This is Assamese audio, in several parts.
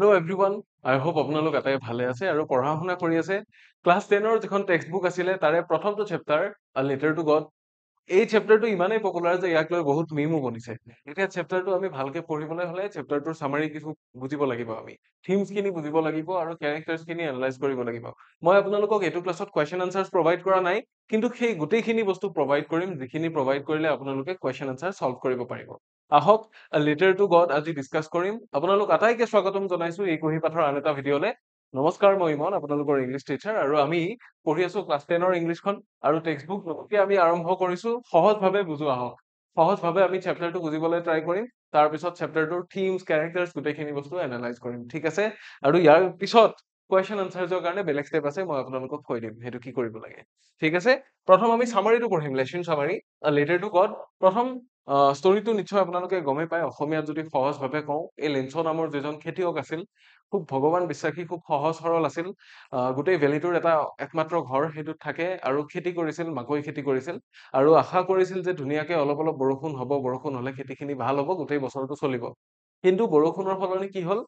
হেল্ল' এভৰিৱান আই হোপ আপোনালোক এটাই ভালে আছে আৰু পঢ়া শুনা কৰি আছে ক্লাছ 10ৰ যিখন টেক্সট বুক আছিলে তাৰে প্ৰথমটো চেপ্টাৰ আ লেটাৰ টু গড এই চেপ্টাৰটো ইমানেই পপুলাৰ যে ইয়াক লৈ বহুত মিমো বনিছে এতিয়া চেপ্টাৰটো আমি ভালকে পঢ়িবলৈ হলে চেপ্টাৰটোৰ চামাৰি কিছু বুজিব লাগিব আমি থিমছ খিনি বুজিব লাগিব আৰু কেৰেক্টাৰ্ছ খিনি এনালাইজ কৰিব লাগিব মই আপোনালোকক এইটো ক্লাছত কুৱেশ্যন আনচাৰ্ছ প্ৰভাইড কৰা নাই কিন্তু সেই গোটেইখিনি বস্তু প্ৰভাইড কৰিম যিখিনি প্ৰভাইড কৰিলে আপোনালোকে কুৱেশ্যন আনচাৰ সলভ কৰিব পাৰিব আহক লেটাৰ টু গড আজি ডিছকাছ কৰিম আপোনালোক আটাইকে স্বাগতম জনাইছো এই কুহি পাঠৰ আন এটা ভিডিঅ'লে নমস্কাৰ মই ইমন আপোনালোকৰ ইংলিছ টিচাৰ আৰু আমি পঢ়ি আছো ক্লাছ 10ৰ ইংলিছখন আৰু টেক্সট বুক নতুনকৈ আমি আৰম্ভ কৰিছো সহজভাৱে বুজো আহক সহজভাৱে আমি চেপ্টাৰটো বুজিবলৈ ট্ৰাই কৰিম তাৰপিছত চেপ্টাৰটোৰ থিমছ কেৰেক্টাৰ্ছ গোটেইখিনি বস্তু এনালাইজ কৰিম ঠিক আছে আৰু ইয়াৰ পিছত কুৱেশ্যন আনচাৰ্ছৰ কাৰণে বেলেগ ষ্টেপ আছে মই আপোনালোকক কৈ দিম সেইটো কি কৰিব লাগে ঠিক আছে প্ৰথম আমি চামাৰিটো পঢ়িম লেচন চামাৰি লেটাৰ টু গড প্ৰথম ষ্টৰিটো নিশ্চয় আপোনালোকে গমেই পায় অসমীয়াত যদি সহজভাৱে কওঁ এই লেঞ্চ নামৰ যিজন খেতিয়ক আছিল খুব ভগৱান বিশ্বাসী খুব সহজ সৰল আছিল গোটেই ভেলীটোৰ এটা একমাত্ৰ ঘৰ সেইটোত থাকে আৰু খেতি কৰিছিল মাকৈ খেতি কৰিছিল আৰু আশা কৰিছিল যে ধুনীয়াকে অলপ অলপ বৰষুণ হ'ব বৰষুণ হলে খেতিখিনি ভাল হ'ব গোটেই বছৰটো চলিব কিন্তু বৰষুণৰ সলনি কি হ'ল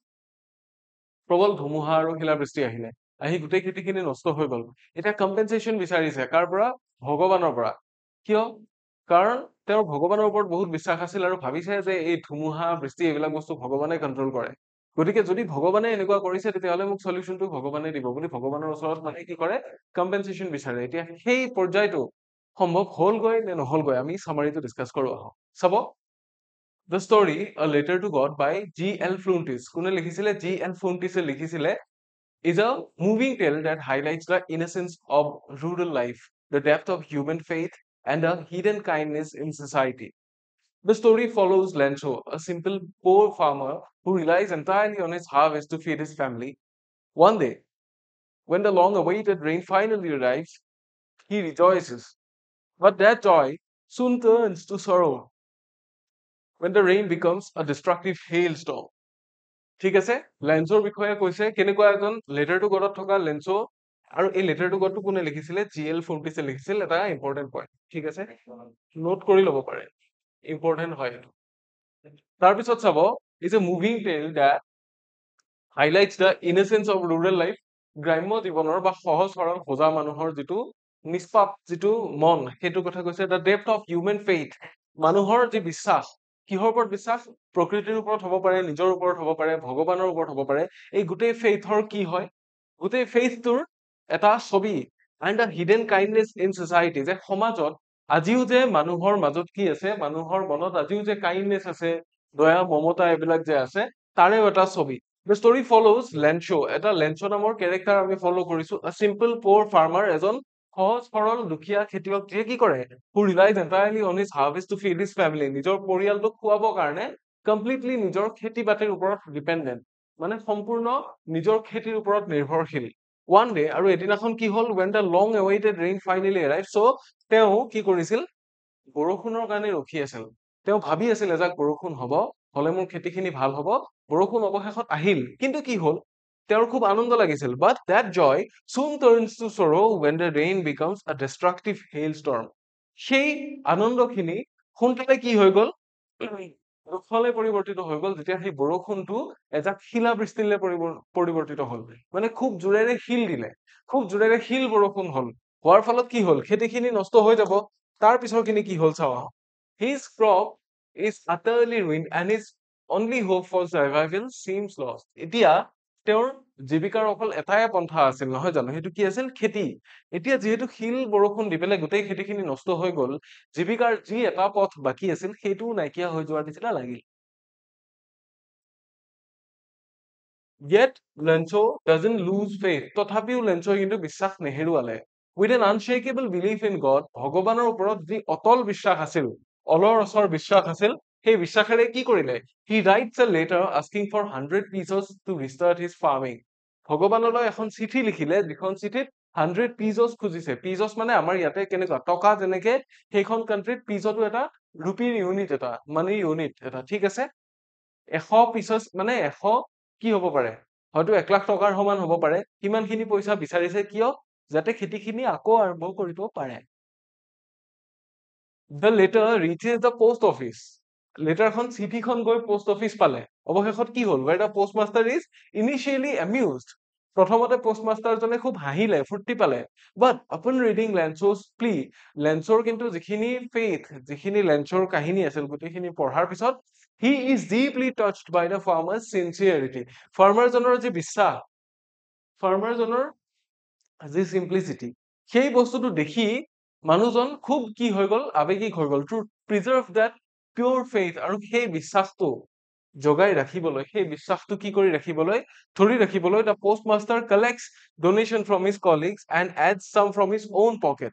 প্ৰবল ধুমুহা আৰু শিলাবৃষ্টি আহিলে আহি গোটেই খেতিখিনি নষ্ট হৈ গ'ল এতিয়া কম্পেনচেশ্যন বিচাৰিছে কাৰ পৰা ভগৱানৰ পৰা কিয় কাৰণ তেওঁৰ ভগৱানৰ ওপৰত বহুত বিশ্বাস আছিল আৰু ভাবিছে যে এই ধুমুহা বৃষ্টি এইবিলাক বস্তু ভগৱানে কন্ট্ৰল কৰে গতিকে যদি ভগৱানে এনেকুৱা কৰিছে তেতিয়াহ'লে মোক সলিউশ্যনটো ভগৱানে দিব বুলি ভগৱানৰ ওচৰত মানে কি কৰে কম্পেনচেশ্যন বিচাৰে এতিয়া সেই পৰ্যায়টো সম্ভৱ হ'লগৈ নে নহলগৈ আমি চামাৰিটো ডিছকাছ কৰো আহক চাব The story, A Letter to God by G.L. Fluntis. কোনে লিখিছিলে G.L. Fluntis লিখিছিলে is a moving tale that highlights the innocence of rural life, the depth of human faith, and the hidden kindness in society. The story follows Lancho, a simple poor farmer who relies entirely on his harvest to feed his family. One day, when the long awaited rain finally arrives, he rejoices. But that joy soon turns to sorrow when the rain becomes a destructive hailstorm. ঠিক আছে লেন্সৰ বিষয়ে কৈছে কেনেকুৱা এজন লেটাৰ টু গডত থকা লেন্সো আৰু এই লেটাৰ টু গডটো কোনে লিখিছিলে জিএল ফোৰ্টিছে লিখিছিল এটা ইম্পৰ্টেণ্ট পইণ্ট ঠিক আছে নোট কৰি ল'ব পাৰে ইম্পৰ্টেণ্ট হয় এইটো তাৰপিছত চাব is a moving tale that highlights the innocence of rural life গ্ৰাম্য জীৱনৰ বা সহজ সৰল ভোজা মানুহৰ যিটো নিষ্পাপ যিটো মন সেইটো কথা কৈছে the depth of human faith মানুহৰ যি বিশ্বাস কিহৰ ওপৰত বিশ্বাস প্ৰকৃতিৰ ওপৰত হ'ব পাৰে নিজৰ ওপৰত হ'ব পাৰে ভগৱানৰ ওপৰত হ'ব পাৰে এই গোটেই ফেইথৰ কি হয় গোটেই ফেইথটোৰ এটা ছবি and the hidden kindness in society যে সমাজত আজিও যে মানুহৰ মাজত কি আছে মানুহৰ মনত আজিও যে কাইণ্ডনেছ আছে দয়া মমতা এইবিলাক যে আছে তাৰেও এটা ছবি The story follows Lencho, এটা লেঞ্চো নামৰ কেৰেক্টাৰ আমি ফলো কৰিছো a simple poor farmer এজন সহজ সৰল দুখীয়া খেতিয়ক যিয়ে কি কৰে who relies entirely on his harvest to feed his family নিজৰ পৰিয়ালটোক খুৱাবৰ কাৰণে কমপ্লিটলি নিজৰ খেতি বাতিৰ ওপৰত ডিপেণ্ডেণ্ট মানে সম্পূৰ্ণ নিজৰ খেতিৰ ওপৰত নিৰ্ভৰশীল ওৱান ডে আৰু এদিনাখন কি হ'ল when the long awaited rain finally arrived so তেওঁ কি কৰিছিল বৰষুণৰ কাৰণে ৰখি আছিল তেওঁ ভাবি আছিল এজাক বৰষুণ হ'ব হলে মোৰ খেতিখিনি ভাল হ'ব বৰষুণ অৱশেষত আহিল কিন্তু কি হ'ল তেওঁৰ খুব আনন্দ লাগিছিল but that joy soon turns to sorrow when the rain becomes a destructive hailstorm সেই আনন্দখিনি সোনকালে কি হৈ গ'ল দুখলে পৰিৱৰ্তিত হৈ গ'ল যেতিয়া সেই বৰষুণটো এজাক শিলাবৃষ্টিলে পৰিৱৰ্তিত হ'ল মানে খুব জোৰেৰে শিল দিলে খুব জোৰেৰে শিল বৰষুণ হ'ল হোৱাৰ ফলত কি হ'ল খেতিখিনি নষ্ট হৈ যাব তাৰ পিছৰখিনি কি হ'ল চাওঁ his crop is utterly ruined and his only hope for survival seems lost এতিয়া তেওঁৰ জীৱিকাৰ অকল এটাই পন্থা আছিল নহয় জানো সেইটো কি আছিল খেতি এতিয়া যিহেতু শিল বৰষুণ দি পেলাই গোটেই খেতিখিনি নষ্ট হৈ গ'ল জীৱিকাৰ যি এটা পথ বাকী আছিল সেইটোও নাইকিয়া হৈ যোৱাৰ নিচিনা লাগিল Yet Lencho doesn't lose faith. তথাপিও লেঞ্চো কিন্তু বিশ্বাস নেহেৰুৱালে with an unshakable belief in God ভগৱানৰ ওপৰত যি অটল বিশ্বাস আছিল অলৰ অচৰ বিশ্বাস আছিল সেই বিশ্বাসেৰে কি কৰিলে he writes a letter asking for 100 pesos to restart his farming ভগৱানলৈ এখন চিঠি লিখিলে যিখন চিঠিত 100 pesos খুজিছে pesos মানে আমাৰ ইয়াতে কেনেকুৱা টকা যেনেকে সেইখন কান্ট্ৰিত pesos এটা ৰুপিৰ ইউনিট এটা মানি ইউনিট এটা ঠিক আছে 100 pesos মানে 100 কি হ'ব পাৰে হয়তো 1 লাখ টকাৰ সমান হ'ব পাৰে কিমানখিনি পইচা বিচাৰিছে কিয় যাতে খেতিখিনি আকৌ আৰম্ভ কৰিব পাৰে The letter reaches the post office লেটাৰখন চিঠিখন গৈ পোষ্ট অফিচ পালে অৱশেষত কি হ'ল where the postmaster is initially amused প্ৰথমতে পোষ্টমাষ্টাৰজনে খুব হাঁহিলে ফূৰ্তি পালে but upon reading লেঞ্চোৰ plea লেঞ্চোৰ কিন্তু যিখিনি faith যিখিনি লেঞ্চোৰ কাহিনী আছিল গোটেইখিনি পঢ়াৰ পিছত he is deeply touched by the farmer's sincerity ফাৰ্মাৰজনৰ যি বিশ্বাস ফাৰ্মাৰজনৰ যি চিম্পলিচিটি সেই বস্তুটো দেখি মানুহজন খুব কি হৈ গ'ল আৱেগিক হৈ গ'ল to preserve that pure faith আৰু সেই বিশ্বাসটো জগাই ৰাখিবলৈ সেই বিশ্বাসটো কি কৰি ৰাখিবলৈ ধৰি ৰাখিবলৈ the post master collects donation from his colleagues and adds some from his own pocket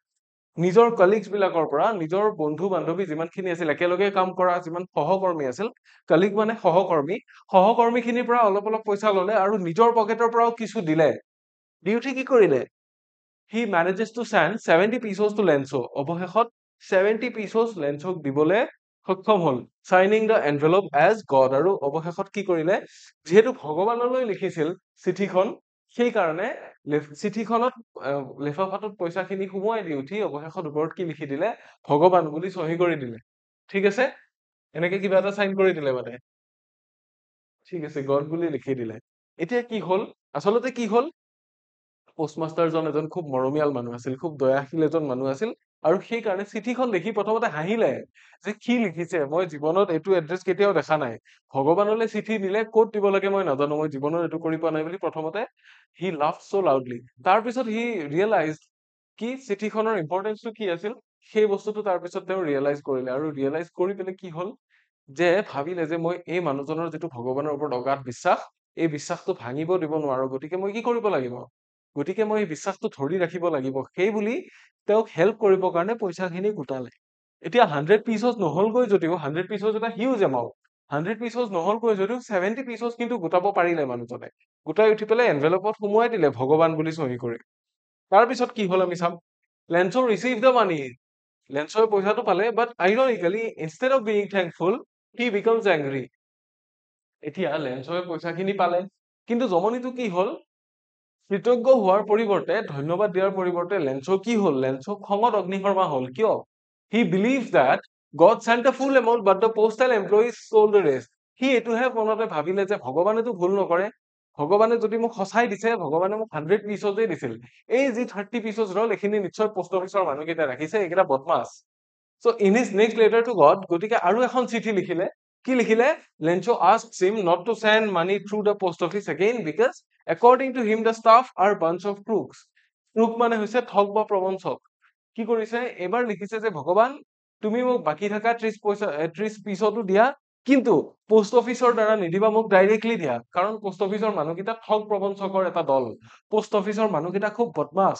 নিজৰ কলিগছ বিলাকৰ পৰা নিজৰ বন্ধু বান্ধৱী যিমানখিনি আছিল একেলগে কাম কৰা যিমান সহকৰ্মী আছিল কলিগ মানে সহকৰ্মীখিনিৰ পৰা অলপ অলপ পইচা ললে আৰু নিজৰ পকেটৰ পৰাও কিছু দিলে ডিউটি কি কৰিলে he manages to send 70 pesos to Lenzo অৱশেষত 70 pesos লেঞ্চক দিবলে সক্ষম হল signing the envelope as God আৰু অৱশেষত কি কৰিলে যেহেতু ভগৱানলৈ লিখিছিল চিঠিখন সেই কাৰণে চিঠিখনত লেফাফাটোত পইচাখিনি সোমোৱাই দি উঠি অৱশেষত ওপৰত কি লিখি দিলে ভগৱান বুলি সহি কৰি দিলে ঠিক আছে এনেকে কিবা এটা সাইন কৰি দিলে মানে ঠিক আছে গড বুলি লিখি দিলে এতিয়া কি হল আচলতে কি হল পোষ্টমাষ্টাৰজন এজন খুব মৰমীয়াল মানুহ আছিল খুব দয়াশীল এজন মানুহ আছিল আৰু সেই কাৰণে চিঠিখন দেখি প্ৰথমতে হাঁহিলে যে কি লিখিছে মই জীৱনত এইটো এড্ৰেছ কেতিয়াও দেখা নাই ভগৱানলৈ চিঠি দিলে ক'ত দিব লাগে মই নাজানো মই জীৱনত এইটো কৰি পোৱা নাই বুলি প্ৰথমতে হি লাভ চ' লাউডলি তাৰপিছত হি ৰিয়েলাইজ কি চিঠিখনৰ ইম্পৰ্টেঞ্চটো কি আছিল সেই বস্তুটো তাৰপিছত তেওঁ ৰিয়েলাইজ কৰিলে আৰু ৰিয়েলাইজ কৰি পেলাই কি হ'ল যে ভাবিলে যে মই এই মানুহজনৰ যিটো ভগৱানৰ ওপৰত অগাধ বিশ্বাস এই বিশ্বাসটো ভাঙিব দিব নোৱাৰো গতিকে মই কি কৰিব লাগিব গতিকে মই এই বিশ্বাসটো ধৰি ৰাখিব লাগিব সেই বুলি তেওঁক হেল্প কৰিবৰ কাৰণে পইচাখিনি গোটালে এতিয়া 100 পিচছ নহলগৈ যদিও 100 পিচছ এটা হিউজ এমাউণ্ট 100 পিচছ নহলগৈ যদিও 70 পিচছ কিন্তু গোটাব পাৰিলে মানুহজনে গোটাই উঠি পেলাই এনভেলপত সোমোৱাই দিলে ভগৱান বুলি চহী কৰি তাৰপিছত কি হ'ল আমি চাম লেঞ্চো ৰিচিভ দ্য মানি লেঞ্চোৱে পইচাটো পালে but ironically instead of being thankful he becomes angry এতিয়া লেঞ্চোৱে পইচাখিনি পালে কিন্তু জমনিটো কি হ'ল কৃতজ্ঞ হোৱাৰ পৰিৱৰ্তে ধন্যবাদ দিয়াৰ পৰিৱৰ্তে লেঞ্চো কি হ'ল লেঞ্চো খঙত অগ্নিশৰ্মা হ'ল কিয় he believe that God sent the full amount but the postal employees stole the rest সি এইটোহে মনতে ভাবিলে যে ভগৱানেতো ভুল নকৰে ভগৱানে যদি মোক সঁচাই দিছে ভগৱানে মোক 100 পিচতেই দিছিল এই যি 30 পিচছ ৰল এইখিনি নিশ্চয় পোষ্ট অফিচৰ মানুহকেইটা ৰাখিছে এইকেইটা বদমাছ so' in his next letter to God গতিকে আৰু এখন চিঠি লিখিলে কি লিখিলে Lencho asked him not to send money through the post office again because according to him the staff are bunch of crooks crook মানে হৈছে ঠগ বা প্ৰবঞ্চক কি কৰিছে এবাৰ লিখিছে যে ভগৱান তুমি মোক বাকি থকা 30 পিচতো দিয়া কিন্তু পোষ্ট অফিচৰ দ্বাৰা নিদিবা মোক ডাইৰেক্টলি দিয়া কাৰণ পোষ্ট অফিচৰ মানুহকেইটা ঠগ প্ৰবঞ্চকৰ এটা দল পোষ্ট অফিচৰ মানুহকেইটা খুব বদমাছ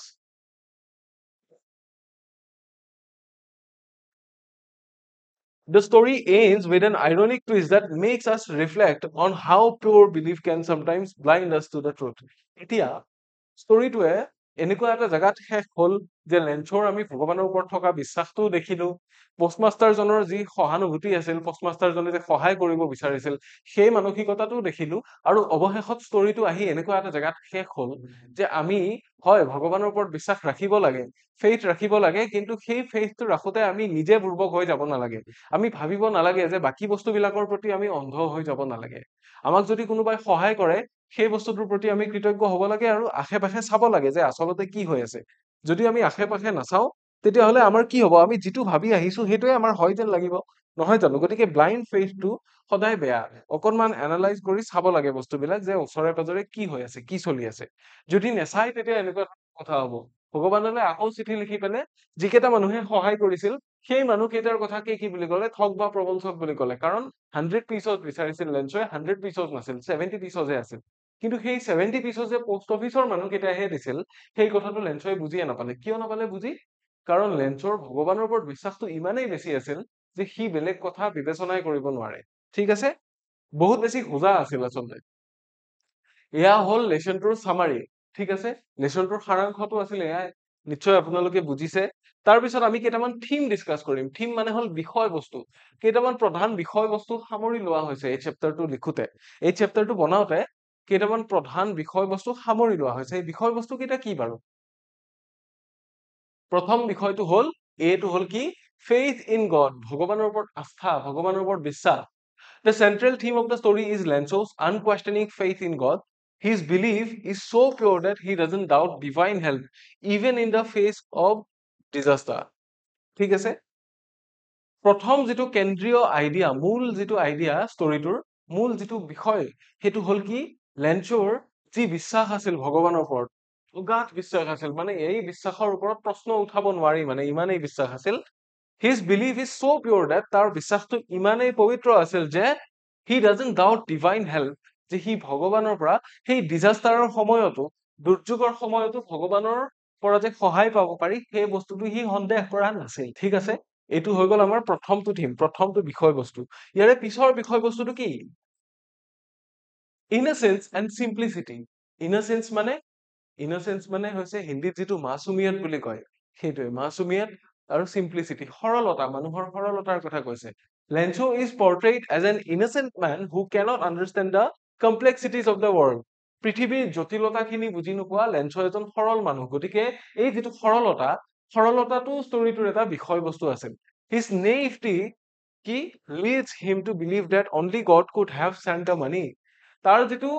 The story ends with an ironic twist that makes us reflect on how pure belief can sometimes blind us to the truth. এতিয়া ষ্টৰিটোৱে এনেকুৱা এটা জেগাত শেষ হ'ল যে লেঞ্চৰ আমি ভগৱানৰ ওপৰত থকা বিশ্বাসটোও দেখিলো পোষ্টমাষ্টাৰজনৰ যি সহানুভূতি আছিল পোষ্টমাষ্টাৰজনে যে সহায় কৰিব বিচাৰিছিল সেই মানসিকতাটোও দেখিলো আৰু অৱশেষত ষ্টৰিটো আহি এনেকুৱা এটা জেগাত শেষ হ'ল যে আমি হয় ভগৱানৰ ওপৰত বিশ্বাস ৰাখিব লাগে ফেইথ ৰাখিব লাগে কিন্তু সেই ফেইথটো ৰাখোতে আমি নিজে বুৰ্বক হৈ যাব নালাগে আমি ভাবিব নালাগে যে বাকী বস্তুবিলাকৰ প্ৰতি আমি অন্ধ হৈ যাব নালাগে আমাক যদি কোনোবাই সহায় কৰে সেই বস্তুটোৰ প্ৰতি আমি কৃতজ্ঞ হ'ব লাগে আৰু আশে পাশে চাব লাগে যে আচলতে কি হৈ আছে যদি আমি আশে পাশে নাচাওঁ তেতিয়াহ'লে আমাৰ কি হ'ব আমি যিটো ভাবি আহিছো সেইটোৱে আমাৰ হয় যেন লাগিব নহয় জানো গতিকে ব্লাইণ্ড ফেইথটো সদায় বেয়া অকণমান এনালাইজ কৰি চাব লাগে বস্তুবিলাক যে ওচৰে পাজৰে কি হৈ আছে কি চলি আছে যদি নেচাই তেতিয়া এনেকুৱা কথা হ'ব ভগৱানলৈ আকৌ চিঠি লিখি পেলাই যিকেইটা মানুহে সহায় কৰিছিল সেই মানুহকেইটাৰ কথা কি বুলি ক'লে ঠগ বা প্ৰবঞ্চক বুলি ক'লে কাৰণ 100 পিচছ বিচাৰিছিল লেঞ্চোৱে 100 পিচছ নাছিল 70 পিচছহে আছিল কিন্তু সেই 70 পিচছ যে পোষ্ট অফিচৰ মানুহকেইটাইহে দিছিল সেই কথাটো লেঞ্চোৱে বুজিয়ে নাপালে কিয় নাপালে বুজি কাৰণ লেঞ্চৰ ভগৱানৰ ওপৰত বিশ্বাসটো ইমানেই বেছি আছিল যে সি বেলেগ কথা বিবেচনাই কৰিব নোৱাৰে ঠিক আছে বহুত বেছি হোজা আছিল আচলতে এয়া হ'ল লেচনটোৰ চামাৰি ঠিক আছে লেচনটোৰ সাৰাংশটো আছিল এয়াই নিশ্চয় আপোনালোকে বুজিছে তাৰপিছত আমি কেইটামান থিম ডিছকাছ কৰিম থিম মানে হ'ল বিষয়বস্তু কেইটামান প্ৰধান বিষয়বস্তু সামৰি লোৱা হৈছে এই চেপ্টাৰটো লিখোতে এই চেপ্টাৰটো বনাওতে কেইটামান প্ৰধান বিষয়বস্তু সামৰি লোৱা হৈছে এই বিষয়বস্তু কেইটা কি বাৰু প্ৰথম বিষয়টো হ'ল এটো হ'ল কি faith in God, ভগৱানৰ ওপৰত আস্থা, ভগৱানৰ ওপৰত বিশ্বাস. The central theme of the story is Lancho's unquestioning faith in God. His belief is so pure that he doesn't doubt divine help, even in the face of disaster. ঠিক আছে? প্ৰথম যিটো কেন্দ্ৰীয় আইডিয়া, মূল যিটো আইডিয়া ষ্টৰিটোৰ, মূল যিটো বিষয়, সেইটো হ'ল কি লেঞ্চোৰ যি বিশ্বাস আছিল ভগৱানৰ ওপৰত, অগাধ বিশ্বাস আছিল, মানে এই বিশ্বাসৰ ওপৰত প্ৰশ্ন উঠাব নোৱাৰি, মানে ইমানেই বিশ্বাস আছিল. His belief is so pure that তাৰ বিশ্বাসটো ইমানেই পবিত্ৰ আছিল যে he doesn't doubt divine help, যে সি ভগৱানৰ পৰা সেই ডিজাষ্টাৰৰ সময়তো, দুৰ্যোগৰ সময়তো ভগৱানৰ পৰা যে সহায় পাব পাৰি, সেই বস্তুটো সি সন্দেহ কৰা নাছিল. ঠিক আছে, এইটো হৈ গ'ল আমাৰ প্ৰথমটো থিম, প্ৰথমটো বিষয়বস্তু. ইয়াৰে পিছৰ বিষয়বস্তুটো কি? ইনচেন্স এণ্ড চিম্পলিচিটি. ইনচেন্স মানে হৈছে হিন্দীত যিটো মাছুমিয়াত বুলি কয়, সেইটোৱে মাছুমিয়াত, আৰু চিম্পলিচিটি সৰলতা, মানুহৰ সৰলতাৰ কথা কৈছে. Lencho is portrayed as an innocent man who cannot understand the complexities of the world. পৃথিৱীৰ জটিলতাখিনি বুজি নোপোৱা লেঞ্চো এজন সৰল মানুহ, গতিকে এই যিটো সৰলতাটো ষ্টৰিটোৰ এটা বিষয়বস্তু আছিল. হিজ নেইভটি কি leads him to believe that only God could have sent the money. তাৰ যিটো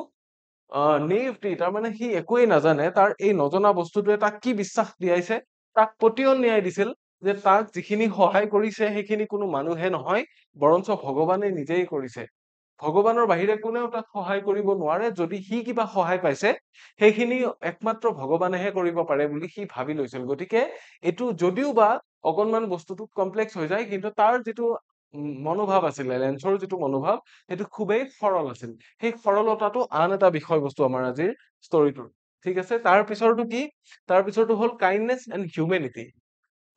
নেইভটি, তাৰমানে সি একোৱেই নাজানে, তাৰ এই নজনা বস্তুটোৱে তাক কি বিশ্বাস দিয়াইছে, তাক পতিয়ন ন্যায় দিছিল যে তাক যিখিনি সহায় কৰিছে সেইখিনি কোনো মানুহে নহয়, বৰঞ্চ ভগৱানে নিজেই কৰিছে. ভগৱানৰ বাহিৰে কোনেও তাক সহায় কৰিব নোৱাৰে, যদি সি কিবা সহায় পাইছে সেইখিনি একমাত্ৰ ভগৱানেহে কৰিব পাৰে বুলি সি ভাবি লৈছিল. গতিকে এইটো যদিও বা অকনমান বস্তুটো কমপ্লেক্স হৈ যায়, কিন্তু তাৰ যিটো মনোভাৱ আছিলে, লেঞ্চৰ যিটো মনোভাৱ, সেইটো খুবেই সৰল আছিল. সেই সৰলতাটো আন এটা বিষয়বস্তু আমাৰ আজিৰ ষ্টৰিটোৰ. ঠিক আছে, তাৰ পিছৰটো কি? তাৰ পিছৰটো হ'ল কাইণ্ডনেছ এণ্ড হিউমেনিটি.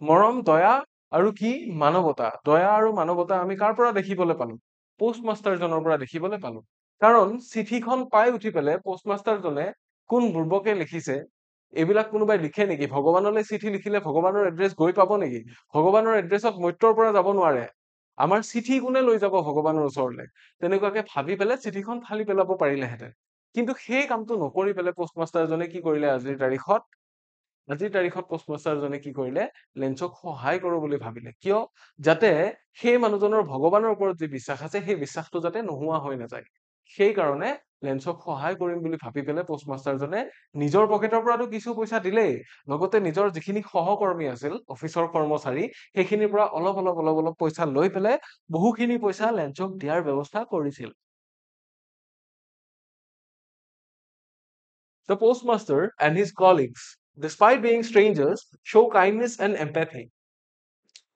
মৰম, দয়া আৰু কি মানৱতা. দয়া আৰু মানৱতা আমি কাৰ পৰা দেখিবলৈ পালো? পোষ্টমাষ্টাৰজনৰ পৰা দেখিবলৈ পালো. কাৰণ চিঠিখন পাই উঠি পেলাই পোষ্টমাষ্টাৰজনে কোন বুৰ্বকে লিখিছে, এইবিলাক কোনোবাই লিখে নেকি? ভগৱানলৈ চিঠি লিখিলে ভগৱানৰ এড্ৰেছ গৈ পাব নেকি? ভগৱানৰ এড্ৰেছত মৰ্ত্যৰ পৰা যাব নোৱাৰে। আমাৰ চিঠি কোনে লৈ যাব ভগৱানৰ ওচৰলৈ? তেনেকুৱাকে ভাবি পেলাই চিঠিখন ফালি পেলাব পাৰিলেহেঁতেন, কিন্তু সেই কামটো নকৰি পেলাই পোষ্টমাষ্টাৰজনে কি কৰিলে? আজিৰ তাৰিখত পোষ্টমাষ্টাৰজনে কি কৰিলে? লেঞ্চক সহায় কৰো বুলি ভাবিলে। কিয়? যাতে সেই মানুহজনৰ ভগৱানৰ ওপৰত যি বিশ্বাস আছে, সেই বিশ্বাসটো যাতে নোহোৱা হৈ নাযায়। সেইকাৰণে লেঞ্চক সহায় কৰিম বুলি ভাবি পেলাই পোষ্টমাষ্টাৰজনে নিজৰ পকেটৰ পৰাতো কিছু পইচা দিলেই, লগতে নিজৰ যিখিনি সহকৰ্মী আছিল, অফিচৰ কৰ্মচাৰী, সেইখিনিৰ পৰা অলপ পইচা লৈ পেলাই বহুখিনি পইচা লেঞ্চক দিয়াৰ ব্যৱস্থা কৰিছিল. The postmaster and his colleagues, despite being strangers, show kindness and empathy.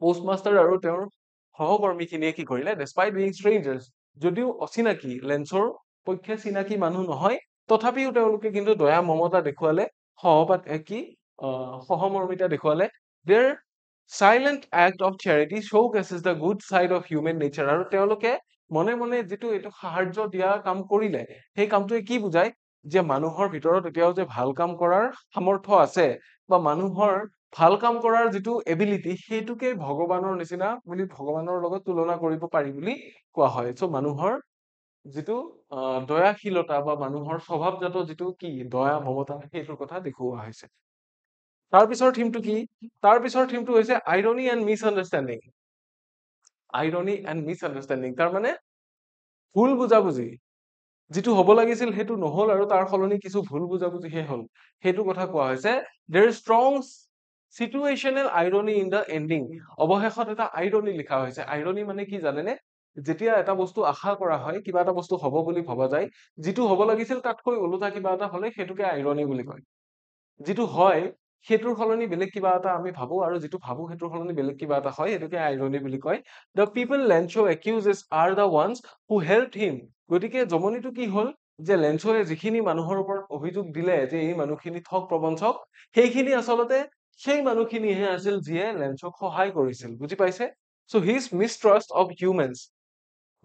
Postmaster আৰু তেওঁৰ সহকৰ্মীখিনিয়ে কি কৰিলে? despite being strangers, যদিও অচিনাকি, লেঞ্চৰ পক্ষে চিনাকি মানুহ নহয়, তথাপিও তেওঁলোকে কিন্তু দয়া মমতা দেখুৱালে, সহমৰ্মিতা দেখুৱালে. their silent act of charity showcases the good side of human nature. আৰু তেওঁলোকে মনে মনে যিটো এইটো সাহায্য দিয়া কাম কৰিলে, সেই কামটোৱে কি বুজায়? যে মানুহৰ ভিতৰত এতিয়াও যে ভাল কাম কৰাৰ সামৰ্থ্য আছে, বা মানুহৰ ভাল কাম কৰাৰ যিটো এবিলিটি, সেইটোকে ভগৱানৰ নিচিনা বুলি, ভগৱানৰ লগত তুলনা কৰিব পাৰি বুলি কোৱা হয়. চ' মানুহৰ যিটো দয়াশীলতা বা মানুহৰ স্বভাৱজাত যিটো কি দয়া মমতা, সেইটোৰ কথা দেখুওৱা হৈছে. তাৰ পিছৰ থিমটো কি? তাৰ পিছৰ থিমটো হৈছে আইৰনি এণ্ড মিছআণ্ডাৰষ্টেণ্ডিং. তাৰমানে ভুল বুজাবুজি, যিটো হ'ব লাগিছিল সেইটো নহল, আৰু তাৰ সলনি কিছু ভুল বুজাবুজিহে হল, সেইটো কথা কোৱা হৈছে. there is strong situational irony in the ending. অৱশেষত এটা আইৰনি লিখা হৈছে. আইৰনি মানে কি জানেনে? যেতিয়া এটা বস্তু আশা কৰা হয়, কিবা এটা বস্তু হ'ব বুলি ভবা যায়, যিটো হ'ব লাগিছিল তাতকৈ ওলোটা কিবা এটা হলে সেইটোকে আইৰনি বুলি কয়. যিটো হয় সেইটোৰ সলনি বেলেগ কিবা এটা আমি ভাবো, আৰু যিটো ভাবো সেইটোৰ সলনি বেলেগ কিবা এটা হয়, সেইটোকে আইৰনি বুলি কয়. the people Lencho accuses are the ones who helped him. গতিকে জমনিটো কি হল? যে লেঞ্চোৱে যিখিনি মানুহৰ ওপৰত অভিযোগ দিলে যে এই মানুহখিনি ঠগ প্ৰবঞ্চক, সেইখিনি আচলতে সেই মানুহখিনিহে আছিল যিয়ে লেঞ্চক সহায় কৰিছিল. বুজি পাইছে? so his mistrust of humans,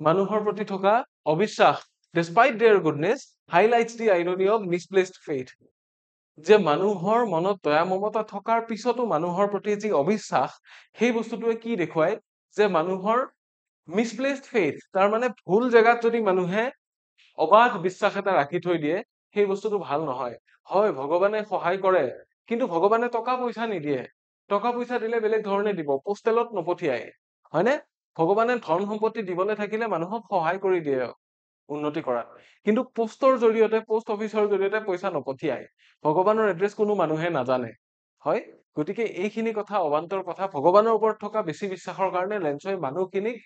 মানুহৰ প্ৰতি থকা অবিশ্বাস, despite their goodness, highlights the irony of misplaced faith. যে মানুহৰ মনত দয়া মমতা থকাৰ পিছতো মানুহৰ প্ৰতি যি অবিশ্বাস, সেই বস্তুটোৱে কি দেখুৱায়? যে মানুহৰ মিছপ্লেচড ফেইথ, তাৰ মানে ভুল জেগাত যদি মানুহে অবাধ বিশ্বাস এটা ৰাখি থৈ দিয়ে, সেই বস্তুটো ভাল নহয়. হয়, ভগৱানে সহায় কৰে, কিন্তু ভগৱানে টকা পইচা নিদিয়ে, টকা পইচা দিলে বেলেগ ধৰণে দিব, পোষ্টেলত নপঠিয়ায়, হয়নে? ভগৱানে ধন সম্পত্তি দিবলৈ থাকিলে মানুহক সহায় কৰি দিয়ে উন্নতি কৰাত, কিন্তু পোষ্টৰ জৰিয়তে, পোষ্ট অফিচৰ জৰিয়তে পইচা নপঠিয়ায়। ভগৱানৰ এড্ৰেছ কোনো মানুহে নাজানে, হয়? গতিকে এইখিনি কথা অবান্তৰ কথা। ভগৱানৰ ওপৰত থকা বেছি বিশ্বাসৰ কাৰণে লেঞ্চই মানুহখিনিক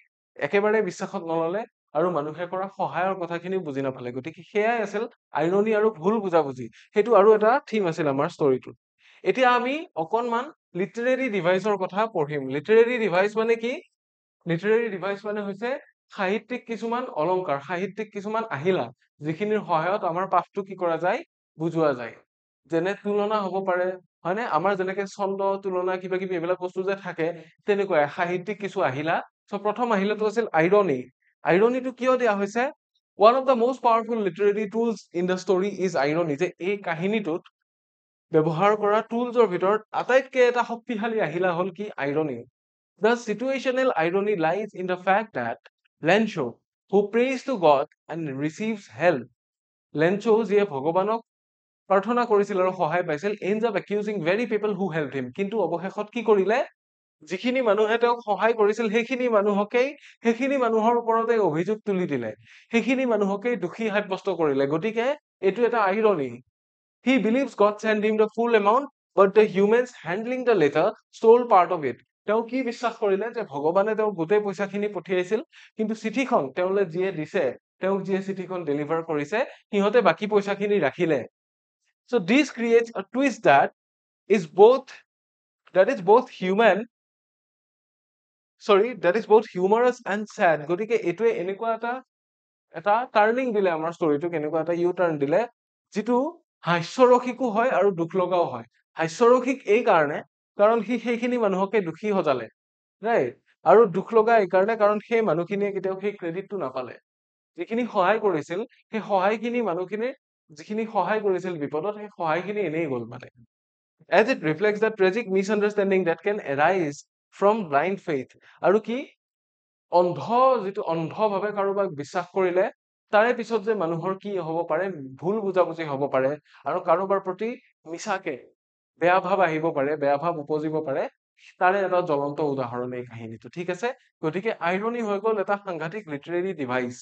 একেবাৰে বিশ্বাসত নললে আৰু মানুহে কৰা সহায়ৰ কথাখিনি বুজি নাপালে। গতিকে সেয়াই আছিল আইৰনি আৰু ভুল বুজাবুজি। সেইটো আৰু এটা থিম আছিল আমাৰ ষ্টৰিটোত। এতিয়া আমি অকণমান লিটাৰেৰী ডিভাইচৰ কথা পঢ়িম। লিটাৰেৰী ডিভাইচ মানে কি? লিটাৰেৰী ডিভাইচ মানে হৈছে সাহিত্যিক কিছুমান অলংকাৰ, সাহিত্যিক কিছুমান আহিলা, যিখিনিৰ সহায়ত আমাৰ পাঠটো কি কৰা যায়, বুজোৱা যায়। যেনে তুলনা হ'ব পাৰে, হয়নে? আমাৰ যেনেকে ছন্দ, তুলনা, কিবা কিবি এইবিলাক বস্তু যে থাকে, তেনেকুৱাই সাহিত্যিক কিছু আহিলা। চ' প্ৰথম আহিলাটো আছিল আইৰনি। আইৰনিটো কিয় দিয়া হৈছে? One of the most powerful literary tools in the story is irony, যে এই কাহিনীটোত ব্যৱহাৰ কৰা টুলছৰ ভিতৰত আটাইতকৈ এটা শক্তিশালী আহিলা হ'ল কি? Irony. The situational irony lies in the fact that Lencho, who prays to God and receives help, Lencho যিয়ে ভগৱানক প্ৰাৰ্থনা কৰিছিল আৰু সহায় পাইছিল, ends up accusing very people who helped him, কিন্তু অৱশেষত কি কৰিলে? যিখিনি মানুহে তেওঁক সহায় কৰিছিল সেইখিনি মানুহৰ ওপৰতে অভিযোগ তুলি দিলে, সেইখিনি মানুহকেই দোষী সাব্যস্ত কৰিলে। গতিকে এইটো এটা irony. He believes God sent him the full amount, but the humans handling the letter stole part of it. তেওঁ কি বিশ্বাস কৰিলে? যে ভগৱানে তেওঁক গোটেই পইচাখিনি পঠিয়াইছিল, কিন্তু চিঠিখন তেওঁলৈ যিয়ে দিছে, তেওঁক যিয়ে চিঠিখন ডেলিভাৰ কৰিছে, সিহঁতে বাকী পইচাখিনি ৰাখিলে। So this creates a twist that is both humorous and sad. গতিকে এইটোৱে এনেকুৱা এটা টাৰ্নিং দিলে আমাৰ ষ্টৰিটোক, এনেকুৱা এটা ইউ টাৰ্ণ দিলে, যিটো হাস্যৰসিকো হয় আৰু দুখ লগাও হয়। হাস্যৰসিক এই কাৰণে কাৰণ সি সেইখিনি মানুহকে দোষী সজালে, ৰাইট? আৰু দুখ লগা এই কাৰণে কাৰণ সেই মানুহখিনিয়ে কেতিয়াও সেই ক্ৰেডিটটো নাপালে। যিখিনি সহায় কৰিছিল, সেই সহায়খিনি মানুহখিনিৰ, যিখিনি সহায় কৰিছিল বিপদত, সেই সহায়খিনি এনেই গ'ল মানে। As it reflects the tragic misunderstanding that can arise from blind faith. আৰু কি? যিটো অন্ধভাৱে কাৰোবাক বিশ্বাস কৰিলে, তাৰে পিছত যে মানুহৰ কি হ'ব পাৰে, ভুল বুজাবুজি হ'ব পাৰে, আৰু কাৰোবাৰ প্ৰতি মিছাকে বেয়া ভাৱ আহিব পাৰে, বেয়া ভাৱ উপজিব পাৰে, তাৰে এটা জ্বলন্ত উদাহৰণ এই কাহিনীটো। ঠিক আছে? গতিকে আইৰনি হৈ গ'ল এটা সাংঘাতিক লিটাৰেৰী ডিভাইচ।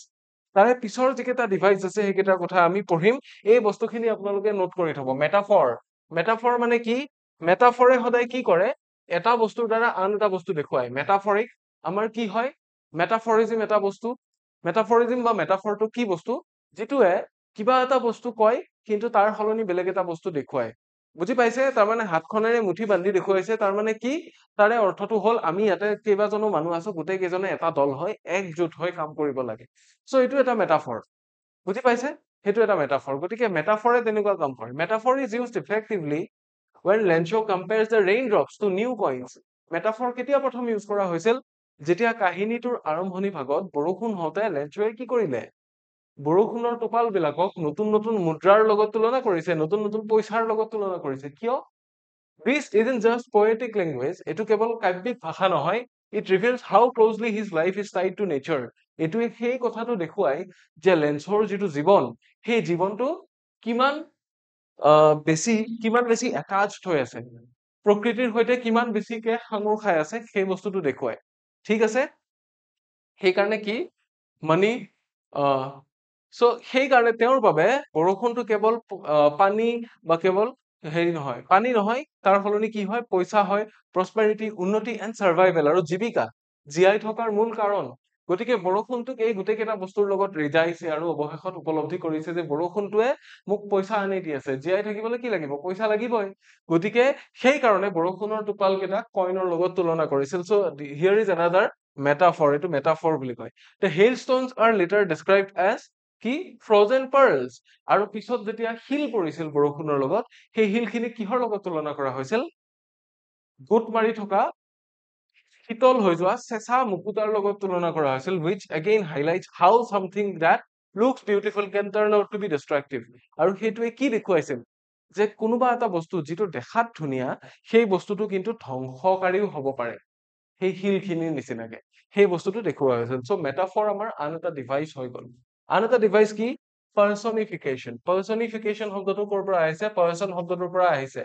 তাৰে পিছৰ যিকেইটা ডিভাইচ আছে সেইকেইটাৰ কথা আমি পঢ়িম। এই বস্তুখিনি আপোনালোকে নোট কৰি থব। মেটাফৰ। মেটাফৰ মানে কি? মেটাফৰে সদায় কি কৰে? এটা বস্তুৰ দ্বাৰা আন এটা বস্তু দেখুৱায়। মেটাফৰিক আমাৰ কি হয়? মেটাফৰিজিম এটা বস্তু। মেটাফৰিজিম বা মেটাফৰটো কি বস্তু? যিটোৱে কিবা এটা বস্তু কয়, কিন্তু তাৰ সলনি বেলেগ এটা বস্তু দেখুৱায়। বুজি পাইছে? তাৰমানে হাতখনেৰে মুঠি বান্ধি দেখুৱাইছে, তাৰমানে কি? তাৰে অৰ্থটো হ'ল আমি ইয়াতে কেইবাজনো মানুহ আছো, গোটেই কেইজনে এটা দল হৈ একজোট হৈ কাম কৰিব লাগে। চ' এইটো এটা মেটাফৰ। বুজি পাইছে? সেইটো এটা মেটাফৰ। গতিকে মেটাফৰে তেনেকুৱা কাম কৰে। Metaphor is used effectively when Lencho compares the raindrops to new coins. Metaphor কেতিয়া প্ৰথম ইউজ কৰা হৈছিল? যেতিয়া কাহিনীটোৰ আৰম্ভণি ভাগত বৰষুণ হওঁতে লেঞ্চোৱে কি কৰিলে? বৰষুণৰ টোপাল বিলাকক নতুন নতুন মুদ্ৰাৰ লগত তুলনা কৰিছে, নতুন নতুন পইচাৰ লগত তুলনা কৰিছে। কিয়? This isn't just poetic language. এইটো কেৱল কাব্যিক ভাষা নহয়। It reveals how closely his life is tied to nature. এইটোৱে সেই কথাটো দেখুৱায় যে লেঞ্চৰ যিটো জীৱন, সেই জীৱনটো কিমান বেছি attached হৈ আছে, প্ৰকৃতিৰ সৈতে কিমান বেছিকে সাঙুৰ খাই আছে, সেই বস্তুটো দেখুৱায়। ঠিক আছে? সেইকাৰণে কি? মানি সেইকাৰণে তেওঁৰ বাবে বৰষুণটো কেৱল পানী বা কেৱল নহয়, পানী নহয়, তাৰ সলনি কি হয়? পইচা হয়, প্ৰস্পেৰিটি, উন্নতি এণ্ড চাৰ্ভাইভেল, আৰু জীৱিকা, জীয়াই থকাৰ মূল কাৰণ। গতিকে বৰষুণটোক এই গোটেই কেইটা বস্তুৰ লগত ৰিজাইছে আৰু অৱশেষত উপলব্ধি কৰিছে যে বৰষুণটোৱে মোক পইচা আনি দি আছে। জীয়াই থাকিবলৈ কি লাগিব? পইচা লাগিবই। গতিকে সেইকাৰণে বৰষুণৰ টোপাল কেইটাক কইনৰ লগত তুলনা কৰিছিল। চ' হিয়াৰ ইজ এনাদাৰ মেটাফৰ। এইটো মেটাফৰ বুলি কয়। The hailstones are later described as কি? ফ্ৰজেন পাৰ্লছ। আৰু পিছত যেতিয়া শিল পৰিছিল বৰষুণৰ লগত, সেই শিলখিনি কিহৰ লগত তুলনা কৰা হৈছিল? গোট মাৰি থকা, শীতল হৈ যোৱা চেঁচা মুকুতাৰ লগত তুলনা কৰা হৈছিল, which again highlights how something that looks beautiful can turn out to be destructive. আৰু সেইটোৱে কি দেখুৱাইছিল? যে কোনোবা এটা বস্তু যিটো দেখাত ধুনীয়া, সেই বস্তুটো কিন্তু ধ্বংসকাৰীও হ'ব পাৰে, সেই শিলখিনিৰ নিচিনাকে। সেই বস্তুটো দেখুওৱা হৈছিল। চ' মেটাফৰ আমাৰ আন এটা ডিভাইচ হৈ গ'ল। আন এটা ডিভাইচ কি? পাৰ্চনিফিকেশ্যন। পাৰ্চনিফিকেশ্যন শব্দটো ক'ৰ পৰা আহিছে? পাৰ্চন শব্দটোৰ পৰা আহিছে।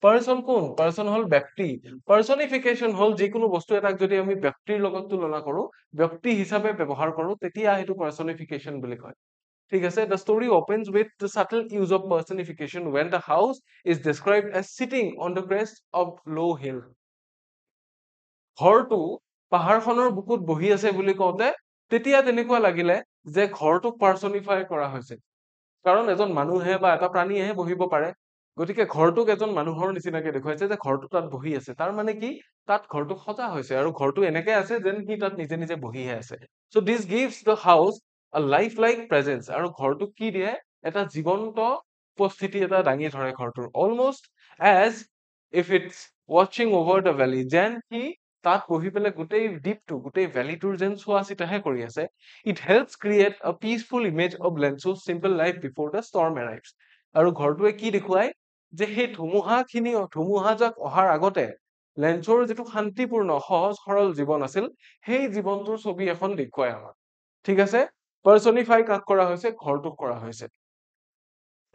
পাৰ্চন কোন? পাৰ্চন হল ব্যক্তি। পাৰ্চনিফিকেশ্যন হল যিকোনো বস্তু এটাক যদি আমি ব্যক্তিৰ লগত তুলনা কৰো, ব্যক্তি হিচাপে ব্যৱহাৰ কৰো, তেতিয়া সেইটো পাৰ্চনিফিকেশ্যন বুলি কয়। ঠিক আছে? The story opens with the subtle use of personification when the house is described as sitting on the crest of low hill. ঘৰটো পাহাৰখনৰ বুকুত বহি আছে বুলি কওঁতে তেতিয়া তেনেকুৱা লাগিলে যে ঘৰটোক পাৰ্চনিফাই কৰা হৈছে। কাৰণ এজন মানুহে বা এটা প্ৰাণীয়েহে বহিব পাৰে। গতিকে ঘৰটোক এজন মানুহৰ নিচিনাকে দেখুৱাইছে যে ঘৰটো তাত বহি আছে। তাৰ মানে কি? তাত ঘৰটো সজা হৈছে আৰু ঘৰটো এনেকে আছে যেন সি তাত নিজে নিজে বহিহে আছে। So this gives the house a lifelike presence আৰু ঘৰটোক কি দিয়ে? এটা জীৱন্ত উপস্থিতি এটা দাঙি ধৰে ঘৰটোৰ। Almost as if it's watching over the valley, যেন সি তাত বহি পেলাই গোটেই দ্বীপটো, গোটেই ভেলীটোৰ যেন চোৱা চিতাহে কৰি আছে। It helps create a peaceful image of Lenso's simple life before the storm arrives. আৰু ঘৰটোৱে কি দেখুৱায়? যে সেই ধুমুহাজাক অহাৰ আগতে লেন্সৰ যিটো শান্তিপূৰ্ণ সহজ সৰল জীৱন আছিল, সেই জীৱনটোৰ ছবি এখন দেখুৱায় আমাক। ঠিক আছে? পাৰ্চনিফাই কাক কৰা হৈছে? ঘৰটোক কৰা হৈছে।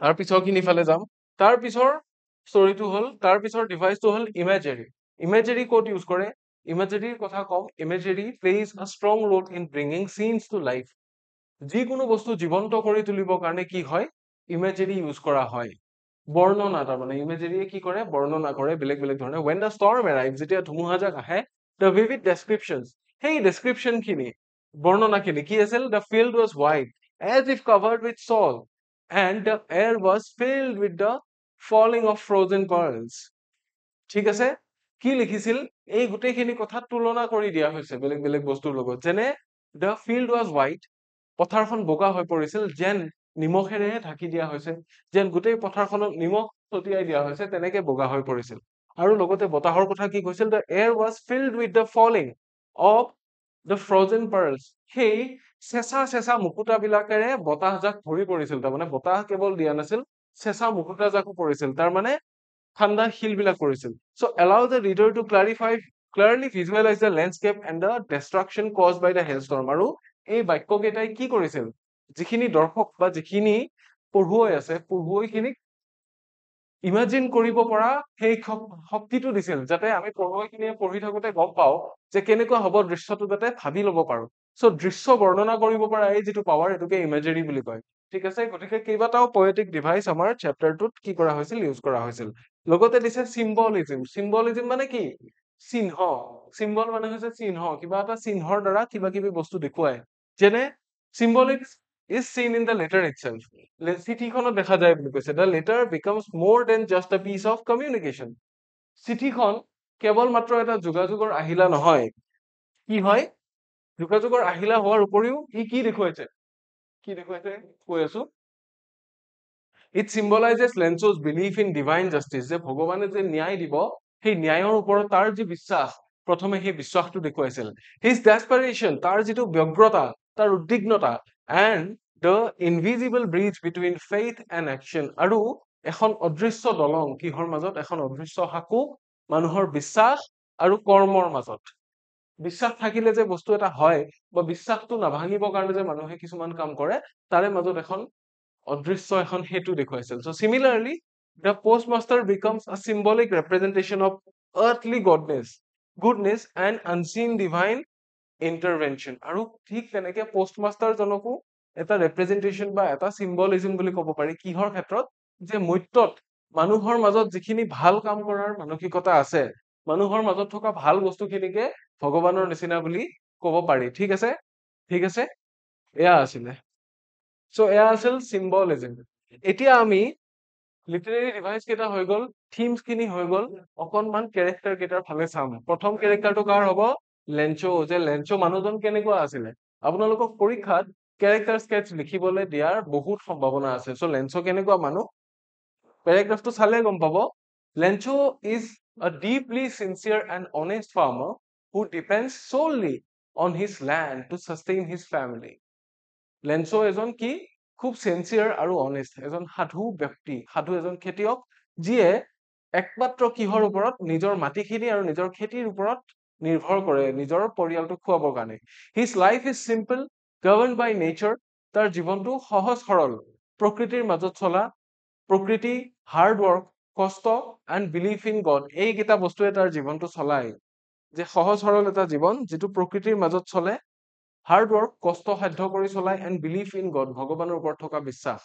তাৰ পিছৰখিনি ফালে যাম। তাৰ পিছৰ ষ্টৰিটো হ'ল, তাৰ পিছৰ ডিভাইচটো হ'ল ইমেজাৰী। ইমেজাৰী ক'ত ইউজ কৰে? ইমেজাৰীৰ কথা কম। ইমেজাৰী plays a strong role in bringing scenes to life. যিকোনো বস্তু জীৱন্ত কৰি তুলিবৰ কাৰণে কি হয়? ইমেজাৰী ইউজ কৰা হয়। বৰ্ণনা, তাৰমানে ইমেজাৰীয়ে কি কৰে? বৰ্ণনা কৰে বেলেগ বেলেগ ধৰণে। When the storm arrives, যেতিয়া ধুমুহাজাক আহে, the vivid descriptions, সেই description খিনি, বৰ্ণনাখিনি কি আছিল? The field was white as if covered with salt and the air was filled with the falling of frozen pearls. ঠিক আছে? কি লিখিছিল? এই গোটেইখিনি কথা তুলনা কৰি দিয়া হৈছে বেলেগ বেলেগ বস্তুৰ লগত। যেনে the field was white, পথাৰখন বগা হৈ পৰিছিল, যেন নিমখেৰে ঢাকি দিয়া হৈছে, যেন গোটেই পথাৰখনত নিমখ ছটিয়াই দিয়া হৈছে, তেনেকে বগা হৈ পৰিছিল। আৰু লগতে বতাহৰ কথা কি কৈছিল? The air was filled with the falling of the frozen pearls. সেই চেঁচা চেঁচা মুকুতাবিলাকেৰে বতাহজাক ভৰি পৰিছিল। তাৰমানে বতাহ কেৱল দিয়া নাছিল, চেঁচা মুকুতাজাকো পৰিছিল। তাৰমানে ঠাণ্ডা শিলবিলাক পৰিছিল। So allow the reader to clearly visualize the landscape and the destruction caused by the hailstorm. আৰু এই বাক্যকেইটাই কি কৰিছিল? যিখিনি দৰ্শক বা যিখিনি পঢ়ুৱৈ আছে, পঢ়ুৱৈখিনিক ইমাজিন কৰিব পৰা সেই শক্তিটো দিছিল, যাতে আমি পঢ়ুৱৈখিনিয়ে পঢ়ি থাকোতে গম পাওঁ যে কেনেকুৱা হ'ব দৃশ্যটো, যাতে ভাবি ল'ব পাৰো। So দৃশ্য বৰ্ণনা কৰিব পৰা এই যিটো পাৱাৰ, এইটোকে ইমেজাৰী বুলি কয়। ঠিক আছে? গতিকে কেইবাটাও পয়েটিক ডিভাইচ আমাৰ চেপ্টাৰটোত কি কৰা হৈছিল? ইউজ কৰা হৈছিল। লগতে দিছে চিম্বলিজম। চিম্বলিজম মানে কি? চিহ্ন। চিম্বল মানে হৈছে চিহ্ন। কিবা এটা চিহ্নৰ দ্বাৰা কিবা কিবি বস্তু দেখুৱায়। যেনে symbolics is seen in the letter itself. চিঠিখনত দেখা যায় বুলি কৈছে। The letter becomes more than just a piece of communication. চিঠিখন কেৱল মাত্ৰ এটা যোগাযোগৰ আহিলা নহয়। কি হয়? যোগাযোগৰ আহিলা হোৱাৰ উপৰিও ই কি দেখুৱাইছে? কি দেখুৱাইছে? কৈ আছো। It symbolizes Lenso's belief in divine justice, যে ভগৱানে যে ন্যায় দিব, সেই ন্যায়ৰ ওপৰত তাৰ যি বিশ্বাস, প্ৰথমে সেই বিশ্বাসটো দেখুৱাইছিল। His desperation, তাৰ যিটো ব্যগ্ৰতা, তাৰ উদ্বিগ্নতা, and the invisible bridge between faith and action, আৰু এখন অদৃশ্য দলং, কিহৰ মাজত? এখন অদৃশ্য সাঁকো মানুহৰ বিশ্বাস আৰু কৰ্মৰ মাজত। বিশ্বাস থাকিলে যে বস্তু এটা হয়, বা বিশ্বাসটো নাভাঙিবৰ কাৰণে যে মানুহে কিছুমান কাম কৰে, তাৰে মাজত এখন অদৃশ্য এখন সেতু দেখুৱাইছিল। So similarly, the postmaster becomes a symbolic representation of earthly goodness and unseen divine intervention. আৰু ঠিক তেনেকে postmasterজনকো এটা representation বা এটা symbolism বুলি ক'ব পাৰি। কিহৰ ক্ষেত্ৰত? যে মত্যত মানুহৰ মাজত যিখিনি ভাল কাম কৰাৰ মানসিকতা আছে, মানুহৰ মাজত থকা ভাল বস্তুখিনিকে ভগৱানৰ নিচিনা বুলি ক'ব পাৰি। ঠিক আছে? ঠিক আছে? এয়া আছিলে। So এয়া আছিল চিম্বলিজম। এতিয়া আমি লিটাৰেৰী ডিভাইচ কেইটা হৈ গ'ল, থিমছ খিনি হৈ গ'ল, অকনমান কেৰেক্টাৰ কেইটাৰ ফালে চাম। প্ৰথম কেৰেক্টাৰটো কাৰ হ'ব? লেঞ্চো। যে লেঞ্চো মানুহজন কেনেকুৱা আছিলে? আপোনালোকক পৰীক্ষাত কেৰেক্টাৰ স্কেচ লিখিবলৈ দিয়াৰ বহুত সম্ভাৱনা আছে। So লেঞ্চো কেনেকুৱা মানুহ? পেৰাগ্ৰাফটো চালে গম পাব। Lencho is a deeply sincere and honest farmer who depends solely on his land to sustain his family. Lencho এজন কি? খুব সিনচিয়াৰ আৰু অনেষ্ট, এজন সাধু ব্যক্তি, সাধু এজন খেতিয়ক, যিয়ে একমাত্ৰ কিহৰ ওপৰত? নিজৰ মাটিখিনি আৰু নিজৰ খেতিৰ ওপৰত নিৰ্ভৰ কৰে নিজৰ পৰিয়ালটোক খুৱাবৰ কাৰণে। His life is simple, governed by nature. তাৰ জীৱনটো সহজ সৰল, প্ৰকৃতিৰ মাজত চলা, প্ৰকৃতি, হাৰ্ড ৱৰ্ক, কষ্ট এণ্ড বিলিফ ইন গড এইকেইটা বস্তুৱে তাৰ জীৱনটো চলায় যে সহজ সৰল এটা জীৱন যিটো প্ৰকৃতিৰ মাজত চলে হাৰ্ড ৱৰ্ক কষ্ট সাধ্য কৰি চলায় এণ্ড বিলিফ ইন গড ভগৱানৰ ওপৰত থকা বিশ্বাস